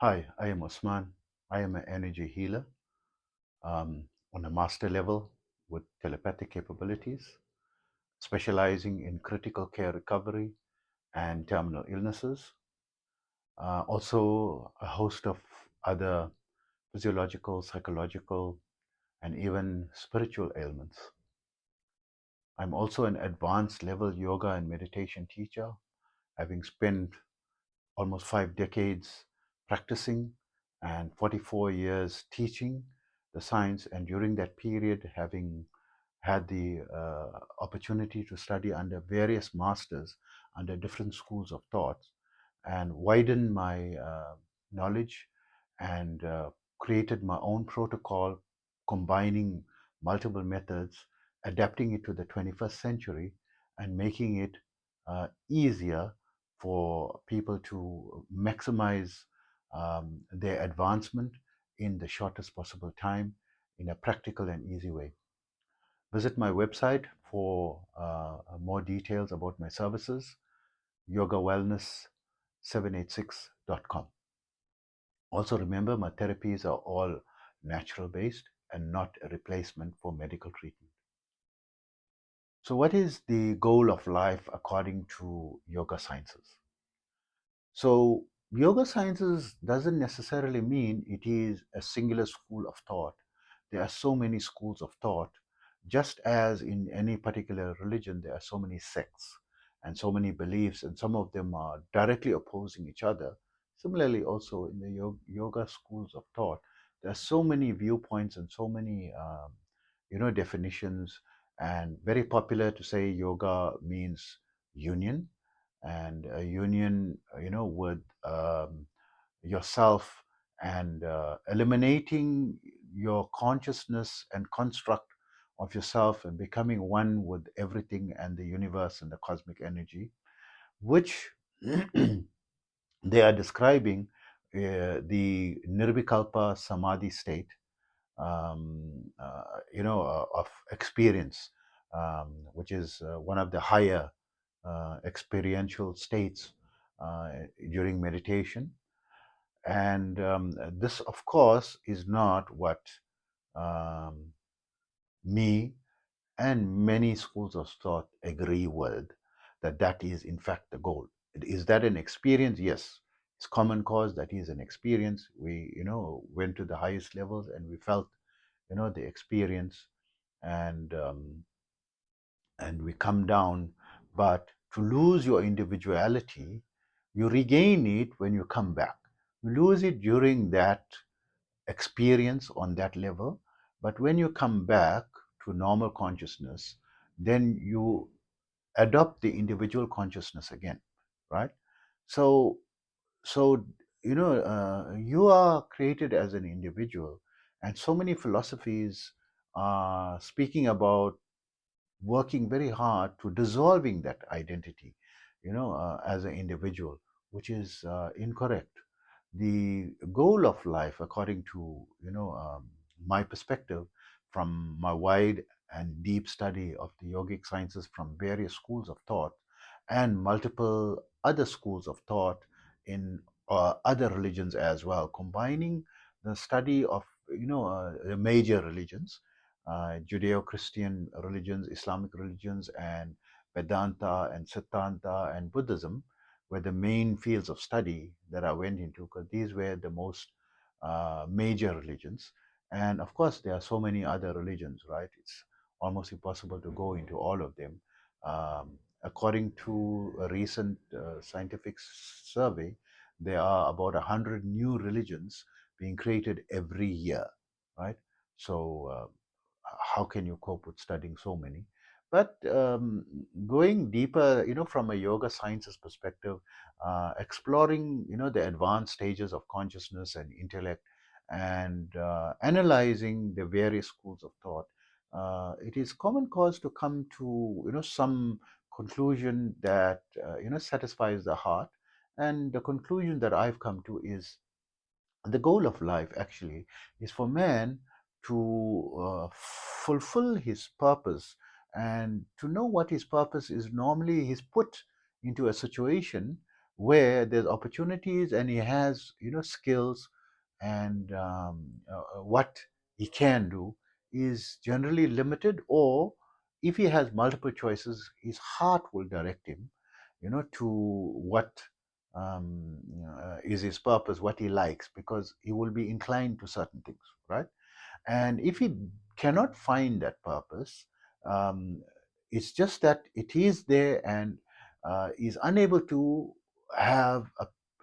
Hi, I am Osman. I am an energy healer on a master level with telepathic capabilities, specializing in critical care recovery and terminal illnesses. Also, a host of other physiological, psychological, and even spiritual ailments. I'm also an advanced level yoga and meditation teacher, having spent almost 5 decades practicing and 44 years teaching the science, and during that period having had the opportunity to study under various masters under different schools of thought and widen my knowledge and created my own protocol combining multiple methods, adapting it to the 21st century and making it easier for people to maximize their advancement in the shortest possible time in a practical and easy way. Visit my website for more details about my services, yogawellness786.com. Also remember, my therapies are all natural based and not a replacement for medical treatment. So what is the goal of life according to yoga sciences? So yoga sciences doesn't necessarily mean it is a singular school of thought. There are so many schools of thought, just as in any particular religion, there are so many sects and so many beliefs, and some of them are directly opposing each other. Similarly, also in the yoga schools of thought, there are so many viewpoints and so many, definitions. And very popular to say yoga means union, and a union, with yourself, and eliminating your consciousness and construct of yourself and becoming one with everything and the universe and the cosmic energy, which they are describing the nirvikalpa samadhi state, of experience, which is one of the higher experiential states during meditation. And this, of course, is not what um, me and many schools of thought agree with, that that is in fact the goal. Is that an experience? Yes, it's common cause. That is an experience. We, went to the highest levels and we felt, the experience, and we come down. But to lose your individuality, you regain it when you come back. You lose it during that experience on that level, but when you come back to normal consciousness, then you adopt the individual consciousness again, right? So, so you are created as an individual, and so many philosophies are speaking about working very hard to dissolving that identity, as an individual, which is incorrect. The goal of life, according to my perspective, from my wide and deep study of the yogic sciences from various schools of thought and multiple other schools of thought in other religions as well, combining the study of the major religions, Judeo-Christian religions, Islamic religions, and Vedanta and Siddhanta and Buddhism were the main fields of study that I went into, because these were the most major religions. And of course, there are so many other religions, right? It's almost impossible to go into all of them. According to a recent scientific survey, there are about 100 new religions being created every year, right? So, how can you cope with studying so many? But going deeper, from a yoga sciences perspective, exploring, the advanced stages of consciousness and intellect, and analyzing the various schools of thought, it is common cause to come to, some conclusion that, satisfies the heart. And the conclusion that I've come to is the goal of life actually is for man to fulfill his purpose, and to know what his purpose is. Normally he's put into a situation where there's opportunities and he has, skills, and what he can do is generally limited, or if he has multiple choices, his heart will direct him, to what is his purpose, what he likes, because he will be inclined to certain things, right? And if he cannot find that purpose, um, it's just that it is there, and is unable to have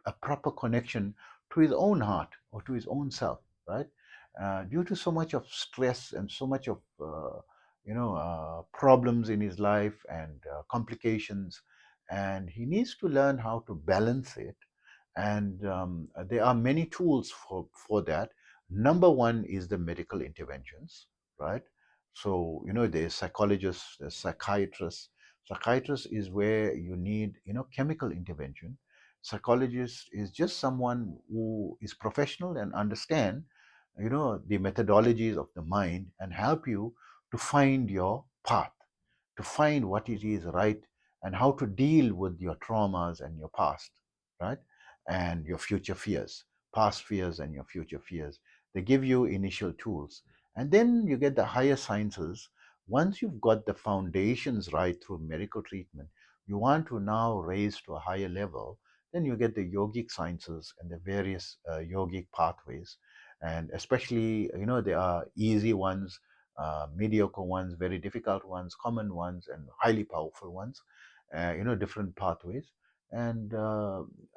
a proper connection to his own heart or to his own self, right? Due to so much of stress and so much of problems in his life and complications, and he needs to learn how to balance it. And there are many tools for that. Number one is the medical interventions, right? So, there's psychologists, there's psychiatrists. Psychiatrist is where you need, chemical intervention. Psychologist is just someone who is professional and understand, the methodologies of the mind, and help you to find your path, to find what it is right, and how to deal with your traumas and your past, right? And your future fears, past fears and your future fears. They give you initial tools. And then you get the higher sciences. Once you've got the foundations right through medical treatment, you want to now raise to a higher level, then you get the yogic sciences and the various yogic pathways. And especially, there are easy ones, mediocre ones, very difficult ones, common ones, and highly powerful ones, different pathways. And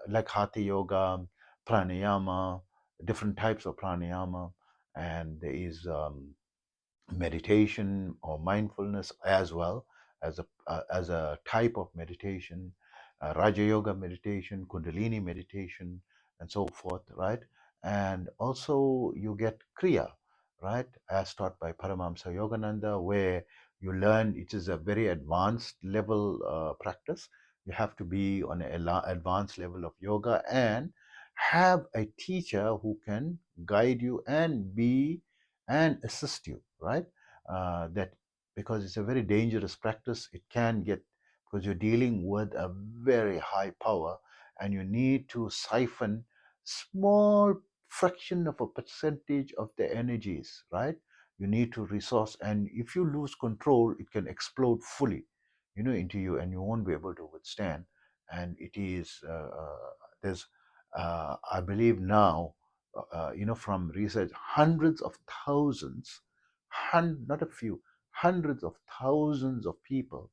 like Hatha Yoga, Pranayama, different types of Pranayama, and there is meditation or mindfulness as well as a type of meditation, Raja Yoga meditation, Kundalini meditation, and so forth, right? And also you get Kriya, right, as taught by Paramahamsa Yogananda, where you learn it is a very advanced level practice. You have to be on an advanced level of yoga and have a teacher who can guide you and be and assist you, right? That because it's a very dangerous practice, it can get, because you're dealing with a very high power, and you need to siphon small fraction of a percentage of the energies, right? You need to resource, and if you lose control, it can explode fully, into you, and you won't be able to withstand. And it is there's I believe now, from research, hundreds of thousands, not a few, hundreds of thousands of people,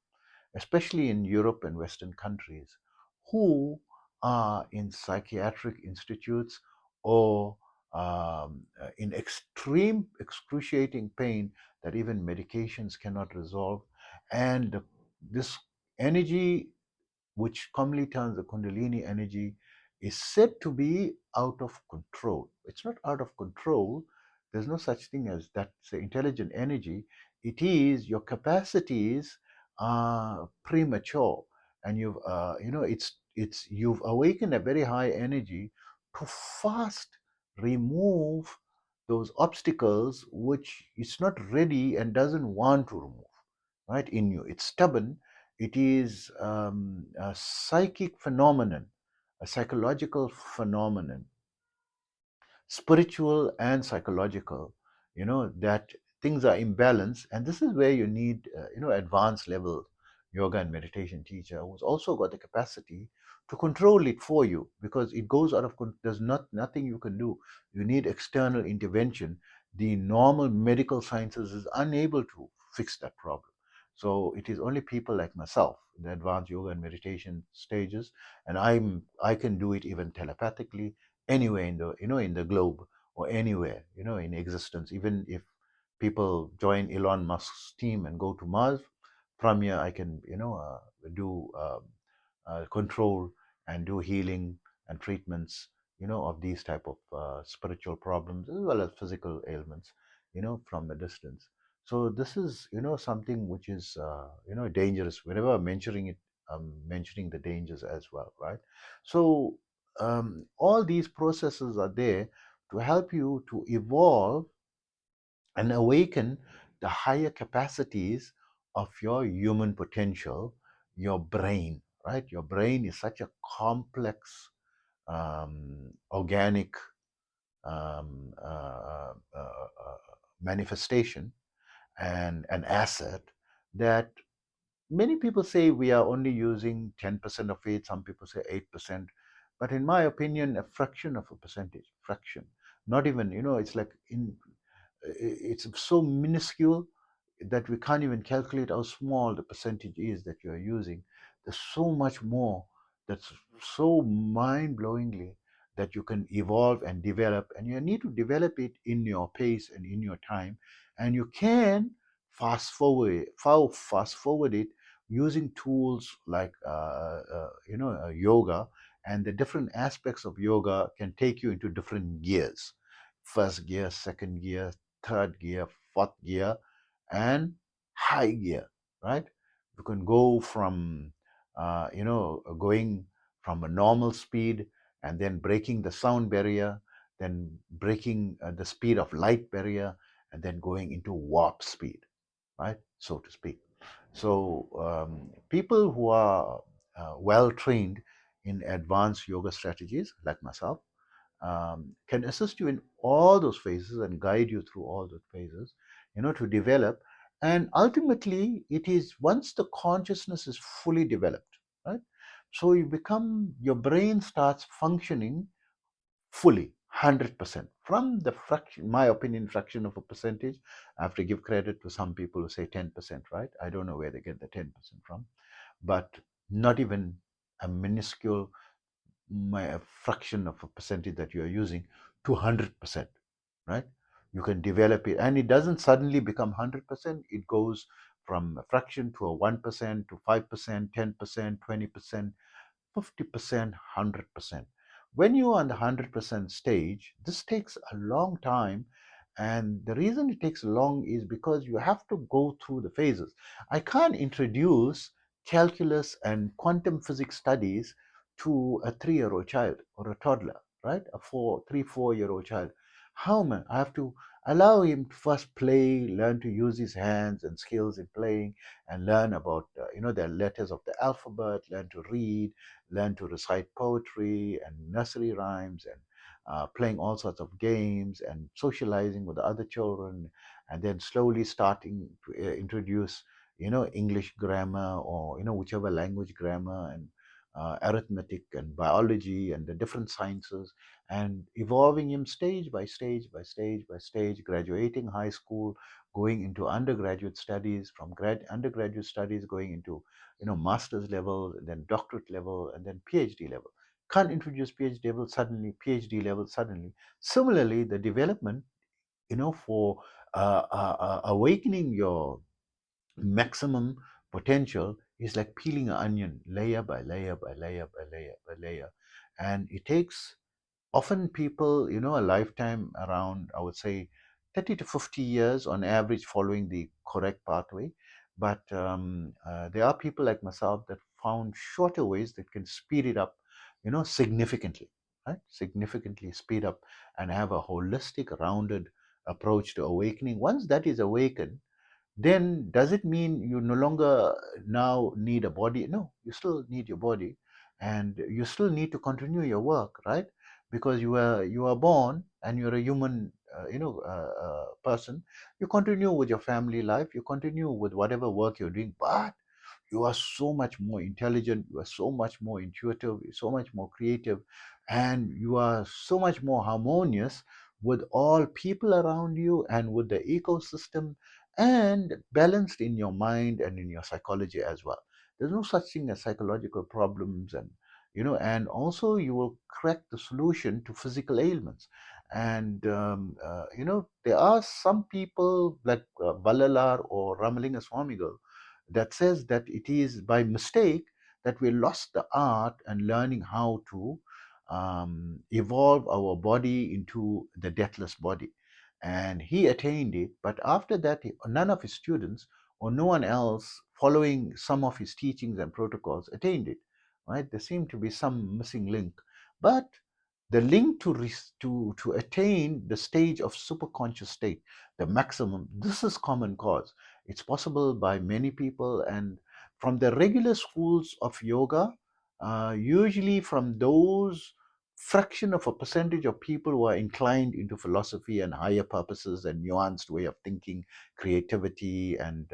especially in Europe and Western countries, who are in psychiatric institutes, or in extreme, excruciating pain that even medications cannot resolve. And this energy, which commonly terms the Kundalini energy, is said to be out of control. It's not out of control. There's no such thing as that. It's the intelligent energy. It is your capacities are premature, and you've awakened a very high energy to fast remove those obstacles which it's not ready and doesn't want to remove, right, in you. It's stubborn. It is a psychic phenomenon, a psychological phenomenon, spiritual and psychological, that things are imbalanced. And this is where you need, advanced level yoga and meditation teacher who's also got the capacity to control it for you, because it goes out of there's nothing you can do. You need external intervention. The normal medical sciences is unable to fix that problem. So it is only people like myself in the advanced yoga and meditation stages, and I can do it even telepathically anywhere in the, in the globe, or anywhere, in existence. Even if people join Elon Musk's team and go to Mars, from here I can, do control and do healing and treatments, of these type of spiritual problems as well as physical ailments, from a distance. So this is, something which is, dangerous. Whenever I'm mentioning it, I'm mentioning the dangers as well, right? So all these processes are there to help you to evolve and awaken the higher capacities of your human potential, your brain, right? Your brain is such a complex, organic um, uh, uh, uh, manifestation and an asset that many people say we are only using 10% of it, some people say 8%, but in my opinion, a fraction of a percentage, fraction, not even, it's like it's so minuscule that we can't even calculate how small the percentage is that you are using. There's so much more that's so mind-blowingly that you can evolve and develop, and you need to develop it in your pace and in your time, and you can fast forward it using tools like yoga, and the different aspects of yoga can take you into different gears: first gear, second gear, third gear, fourth gear, and high gear, right? You can go from, going from a normal speed and then breaking the sound barrier, then breaking the speed of light barrier, and then going into warp speed, right? So to speak. So people who are well trained in advanced yoga strategies, like myself, can assist you in all those phases and guide you through all those phases, to develop. And ultimately, it is once the consciousness is fully developed, right? So your brain starts functioning fully, 100%. From the fraction, my opinion, fraction of a percentage, I have to give credit to some people who say 10%, right? I don't know where they get the 10% from, but not even a minuscule a fraction of a percentage that you are using to 100%, right? You can develop it, and it doesn't suddenly become 100%. It goes from a fraction to a 1% to 5%, 10%, 20%, 50%, 100%. When you are on the 100% stage, this takes a long time. And the reason it takes long is because you have to go through the phases. I can't introduce calculus and quantum physics studies to a 3-year-old child or a toddler, right? A 4-year-old child. How man? I have to allow him to first play, learn to use his hands and skills in playing, and learn about the letters of the alphabet, learn to read, learn to recite poetry and nursery rhymes, and playing all sorts of games and socializing with the other children, and then slowly starting to introduce English grammar, or whichever language grammar, and arithmetic and biology and the different sciences, and evolving him stage by stage by stage by stage, graduating high school, going into undergraduate studies, from undergraduate studies going into master's level, and then doctorate level, and then PhD level. Can't introduce PhD level suddenly. Similarly, the development, for awakening your maximum potential is like peeling an onion, layer by layer by layer by layer by layer, and it takes often people, a lifetime, around, I would say, 30 to 50 years on average, following the correct pathway. But there are people like myself that found shorter ways that can speed it up, significantly, right? Significantly speed up and have a holistic, rounded approach to awakening. Once that is awakened, then does it mean you no longer now need a body? No, you still need your body, and you still need to continue your work, right? Because you are born and you're a human, person. You continue with your family life, you continue with whatever work you're doing, but you are so much more intelligent, you are so much more intuitive, you're so much more creative, and you are so much more harmonious with all people around you and with the ecosystem, and balanced in your mind and in your psychology as well. There's no such thing as psychological problems, and also you will crack the solution to physical ailments. And there are some people like Valalar or Ramalinga Swamigal that says that it is by mistake that we lost the art and learning how to evolve our body into the deathless body. And he attained it, but after that, none of his students or no one else following some of his teachings and protocols attained it. Right? There seemed to be some missing link, but the link to attain the stage of superconscious state, the maximum, this is common cause. It's possible by many people, and from the regular schools of yoga, usually from those fraction of a percentage of people who are inclined into philosophy and higher purposes and nuanced way of thinking, creativity, and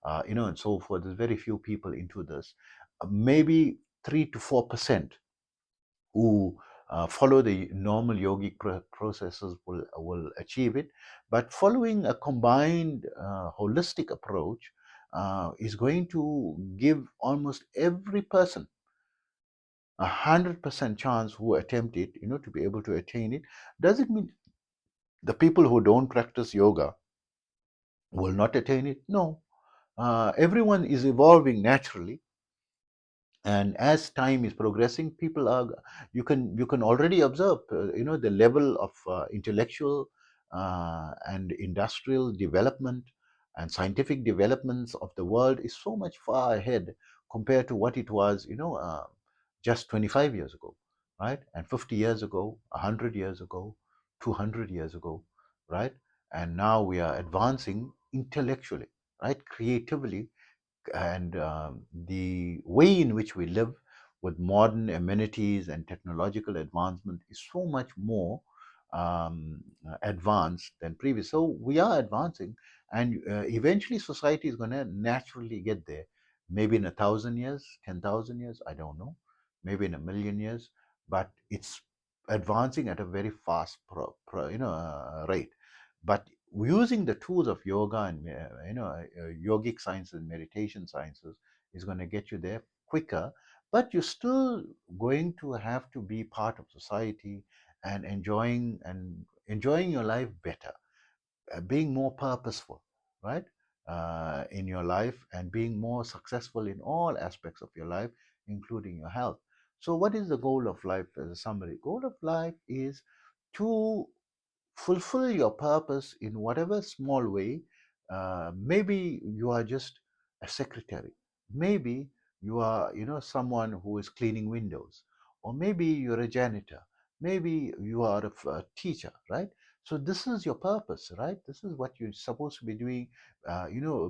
and so forth. There's very few people into this. Maybe 3 to 4% who follow the normal yogic processes will achieve it. But following a combined holistic approach is going to give almost every person 100% chance who attempt it, to be able to attain it. Does it mean the people who don't practice yoga will not attain it? No. Everyone is evolving naturally, and as time is progressing, people are, you can already observe, the level of intellectual and industrial development and scientific developments of the world is so much far ahead compared to what it was, just 25 years ago, right? And 50 years ago, 100 years ago, 200 years ago, right? And now we are advancing intellectually, right, creatively, and the way in which we live with modern amenities and technological advancement is so much more advanced than previous. So we are advancing, and eventually society is going to naturally get there. Maybe in 1,000 years, 10,000 years, I don't know. Maybe in 1,000,000 years, but it's advancing at a very fast rate. But using the tools of yoga and yogic sciences and meditation sciences is going to get you there quicker. But you're still going to have to be part of society and enjoying your life better, being more purposeful, right, in your life, and being more successful in all aspects of your life, including your health. So what is the goal of life? As a summary, goal of life is to fulfill your purpose in whatever small way. Maybe you are just a secretary. Maybe you are, someone who is cleaning windows, or maybe you're a janitor. Maybe you are a teacher, right? So this is your purpose, right? This is what you're supposed to be doing.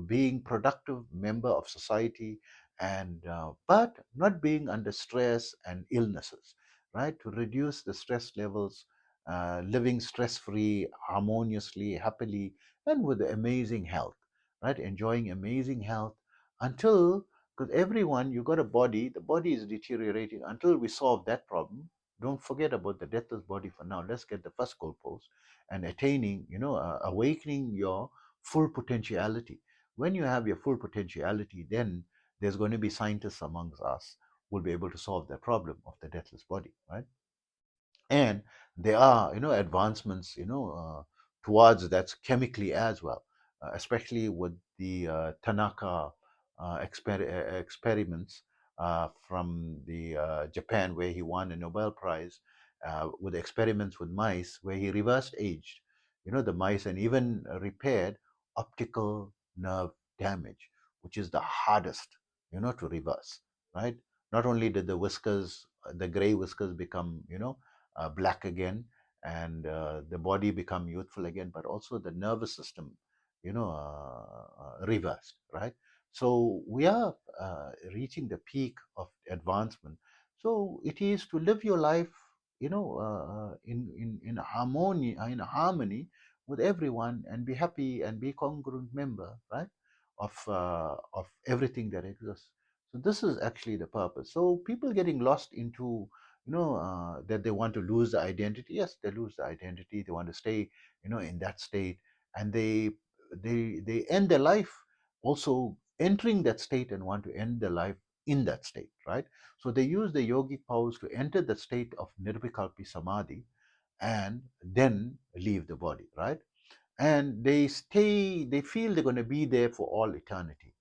Being productive member of society, and but not being under stress and illnesses, right? To reduce the stress levels, living stress free, harmoniously, happily, and with amazing health, right? Enjoying amazing health until, because everyone, you got a body, the body is deteriorating. Until we solve that problem, don't forget about the deathless body for now. Let's get the first goalpost and attaining, awakening your full potentiality. When you have your full potentiality, then there's going to be scientists amongst us who will be able to solve the problem of the deathless body, right? And there are, advancements, towards that chemically as well, especially with the Tanaka experiments from the Japan, where he won a Nobel Prize with experiments with mice, where he reversed aged, the mice, and even repaired optical nerve damage, which is the hardest, to reverse, right? Not only did the gray whiskers become, black again, and the body become youthful again, but also the nervous system, reversed, right? So we are reaching the peak of advancement. So it is to live your life, in harmony with everyone, and be happy and be congruent member, right, of everything that exists. So this is actually the purpose. So people getting lost into, that they want to lose the identity. Yes, they lose the identity. They want to stay, in that state, and they end their life also entering that state, and want to end their life in that state, right? So they use the yogic powers to enter the state of nirvikalpi samadhi, and then leave the body, right? And they feel they're going to be there for all eternity.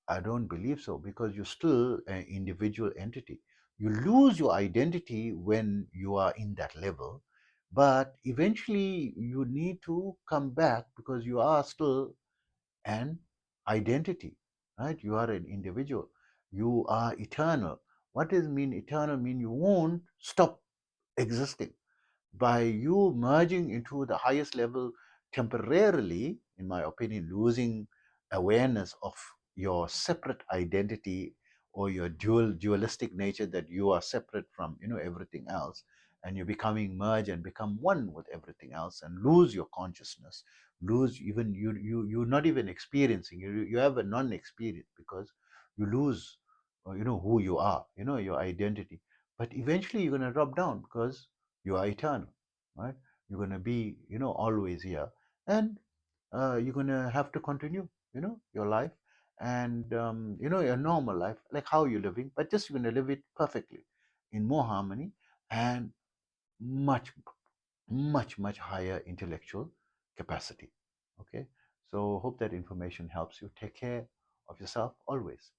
I don't believe so, because you're still an individual entity. You lose your identity when you are in that level, but eventually you need to come back, because you are still an identity, right? You are an individual. You are eternal. What does mean eternal? Mean you won't stop existing. By you merging into the highest level temporarily, in my opinion, losing awareness of your separate identity or your dualistic nature, that you are separate from everything else, and you're becoming merge and become one with everything else, and lose your consciousness, lose even you're not even experiencing, you have a non-experience, because you lose who you are, your identity. But eventually you're going to drop down, because you are eternal, right? You're going to be always here, and you're going to have to continue your life, and your normal life, like how you're living, but just you're going to live it perfectly, in more harmony, and much much higher intellectual capacity. Okay, so hope that information helps you. Take care of yourself always.